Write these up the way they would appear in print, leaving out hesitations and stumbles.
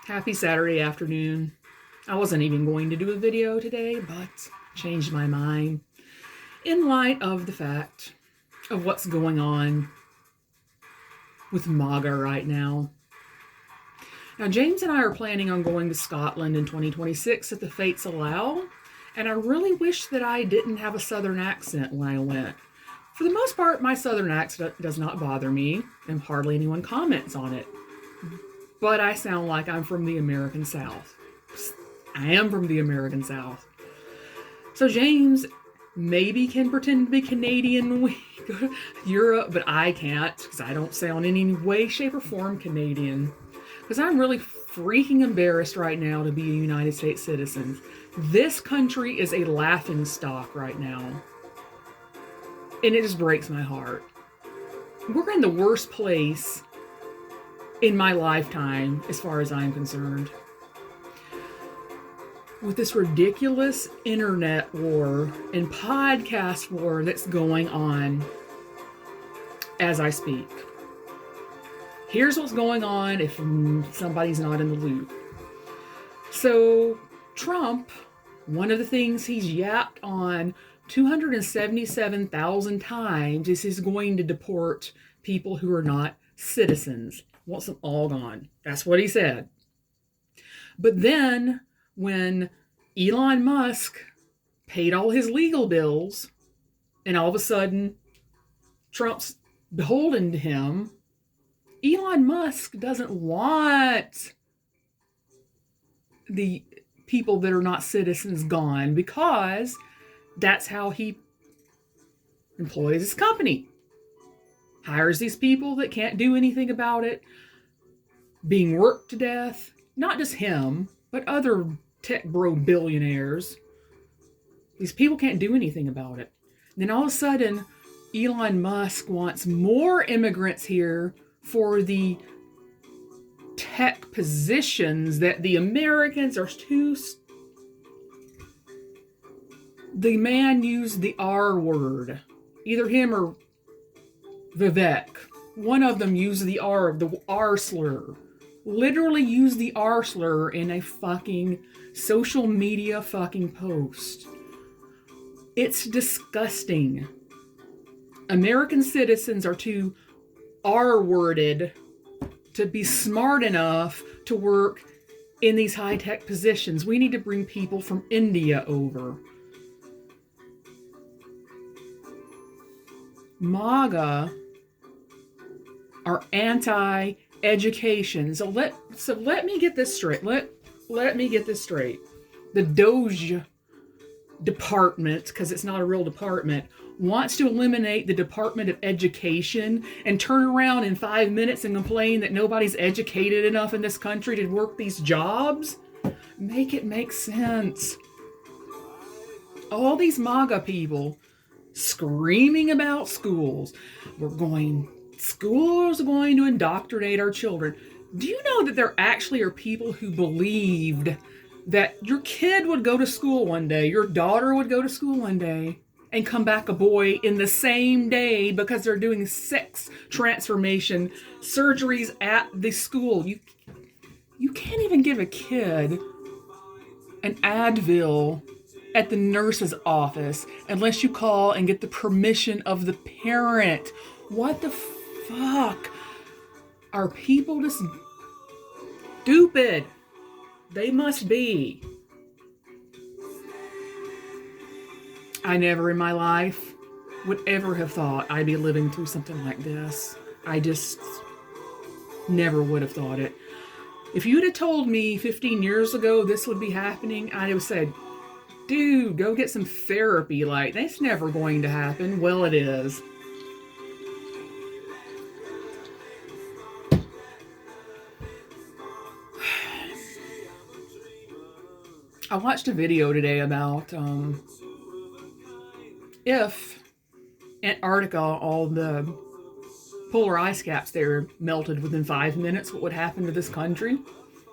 Happy Saturday afternoon. I wasn't even going to do a video today, but changed my mind in light of the fact of what's going on with MAGA right now. Now, James and I are planning on going to Scotland in 2026 if the fates allow, and I really wish that I didn't have a southern accent when I went. For the most part, my southern accent does not bother me, and hardly anyone comments on it. But I sound like I'm from the American South. I am from the American South. So James maybe can pretend to be Canadian when we go to Europe, but I can't because I don't sound in any way, shape, or form Canadian. Because I'm really freaking embarrassed right now to be a United States citizen. This country is a laughing stock right now. And it just breaks my heart. We're in the worst place in my lifetime, as far as I'm concerned. With this ridiculous internet war and podcast war that's going on as I speak. Here's what's going on if somebody's not in the loop. So, Trump, one of the things he's yapped on 277,000 times is he's going to deport people who are not citizens. Wants them all gone. That's what he said. But then, when Elon Musk paid all his legal bills, and all of a sudden, Trump's beholden to him, Elon Musk doesn't want the people that are not citizens gone because that's how he employs his company. Hires these people that can't do anything about it, being worked to death. Not just him, but other tech bro billionaires. These people can't do anything about it. And then all of a sudden, Elon Musk wants more immigrants here for the tech positions that the Americans are too... The man used the R word. Either him or Vivek. One of them used the R slur. Literally used the R slur in a fucking social media fucking post. It's disgusting. American citizens are too R-worded to be smart enough to work in these high-tech positions. We need to bring people from India over. MAGA are anti-education. So let me get this straight. Let me get this straight. The Doge department, because it's not a real department, wants to eliminate the Department of Education and turn around in 5 minutes and complain that nobody's educated enough in this country to work these jobs? Make it make sense. All these MAGA people screaming about schools. Schools are going to indoctrinate our children. Do you know that there actually are people who believed that your kid would go to school one day, your daughter would go to school one day, and come back a boy in the same day because they're doing sex transformation surgeries at the school? You can't even give a kid an Advil at the nurse's office unless you call and get the permission of the parent. What the fuck? Are people just stupid? They must be. I never in my life would ever have thought I'd be living through something like this. I just never would have thought it. If you'd have told me 15 years ago this would be happening, I'd have said, dude, go get some therapy. Like, that's never going to happen. Well, it is. I watched a video today about if Antarctica, all the polar ice caps there melted within 5 minutes, what would happen to this country?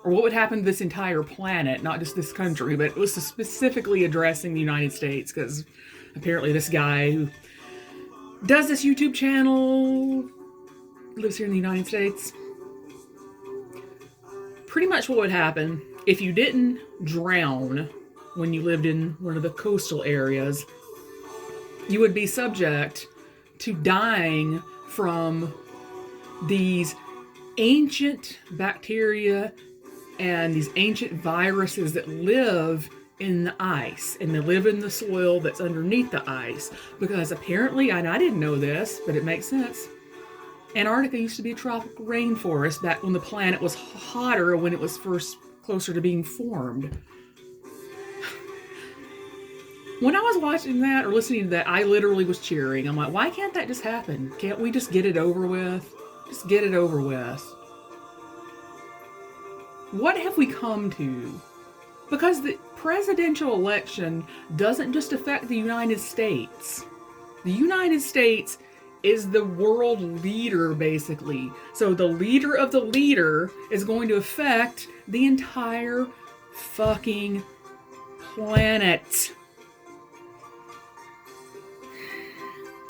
Or what would happen to this entire planet, not just this country, but it was specifically addressing the United States, because apparently this guy who does this YouTube channel lives here in the United States. pretty much what would happen if you didn't drown when you lived in one of the coastal areas, you would be subject to dying from these ancient bacteria and these ancient viruses that live in the ice, and they live in the soil that's underneath the ice. Because apparently, and I didn't know this, but it makes sense, Antarctica used to be a tropical rainforest back when the planet was hotter, when it was first closer to being formed. When I was watching that or listening to that, I literally was cheering. I'm like, why can't that just happen? Can't we just get it over with? Just get it over with. What have we come to? Because the presidential election doesn't just affect the United States. The United States is the world leader, basically. So the leader of the leader is going to affect the entire fucking planet.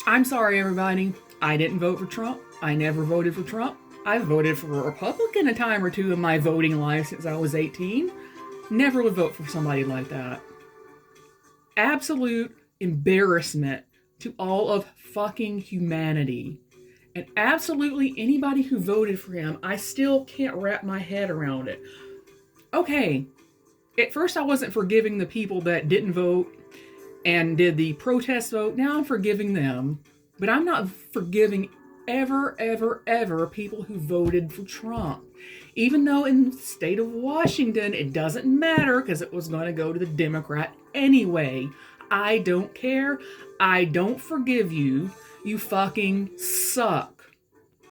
I'm sorry, everybody. I didn't vote for Trump. I never voted for Trump. I've voted for a Republican a time or two in my voting life since I was 18. Never would vote for somebody like that. Absolute embarrassment to all of fucking humanity. And absolutely anybody who voted for him, I still can't wrap my head around it. Okay, at first I wasn't forgiving the people that didn't vote and did the protest vote. Now I'm forgiving them. But I'm not forgiving ever people who voted for Trump. Even though in the state of Washington, it doesn't matter because it was going to go to the Democrat anyway. I don't care. I don't forgive you. You fucking suck.